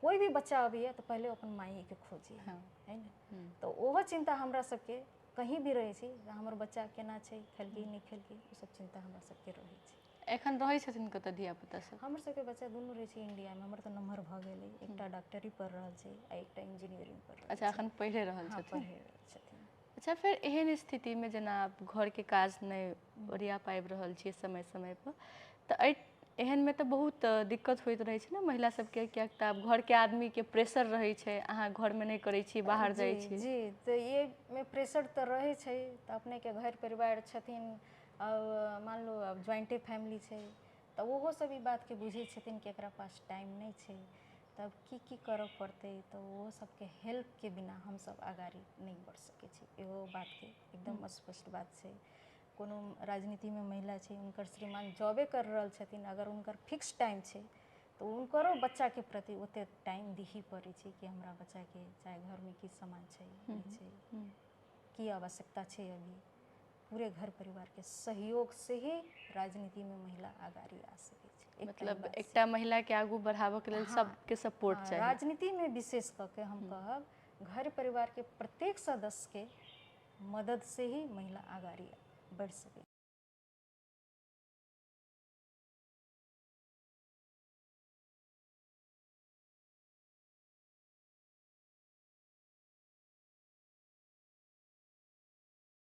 कोई भी बच्चा अभी है तो पहले अपन माई के खोजी हाँ। है ना। तो ओहो चिंता हमरा सबके कहीं भी रहे छी, हमर बच्चा केना छै, खेलकी नहीं खेलकी, वो सब चिंता हमरा सबके रहे छी। एखन रहै छथिन कतऽ धिया पुता सब? हमर सबके बच्चा दुनू रहे छी इंडिया में। हमर तो नम्हर भ गेलै, एकटा डॉक्टरी पढ़ रहल छै आ एकटा इंजीनियरिंग पढ़ रहल छै। अच्छा, एखन पढ़ि रहल हाँ, छथिन? पढ़ि रहल छथिन। अच्छा, फिर एहन स्थिति में जेना आप घर के काज नहीं ओरिया पाबि रहल छियै समय समय पर, तऽ एहन में तो बहुत दिक्कत होइत रहे छै ना महिला सबके, कियाक तऽ आब घर के आदमी के प्रेशर रहे छै, अहाँ घर में नहीं करै छी, बाहर जाइ छी। जी, तो ये में प्रेशर तो रहे छै। तो अपने के घर परिवार छथिन, मान लो अब ज्वाइंटे फैमिली छै, तो ओहो सब ई बात के बुझे छथिन कि एकरा पास टाइम नहीं छै, तब की करऽ पड़ते। तो वो सबके हेल्प के बिना हम सब आगाड़ी नहीं बढ़ सके छी। एगो बात के एकदम स्पष्ट बात छै। कोनो राजनीति में महिला छै, उनकर श्रीमान जॉबे कर रहल छथिन, अगर उनकर फिक्स टाइम छै तो उनकरो बच्चा के प्रति ओते टाइम दिही पड़े छै कि हमरा बच्चा के चाहे घर में की सामान छै नहीं छै, की आवश्यकता छै। अभी पूरे घर परिवार के सहयोग से ही राजनीति में महिला आगाड़ी आ सके छै। मतलब एकटा महिला के आगू बढ़ाबऽ के लेल सबके सपोर्ट चाहिए। राजनीति में विशेष करके हम कहब घर परिवार के प्रत्येक सदस्य के मदद से ही महिला आगाड़ी बढ़ सके।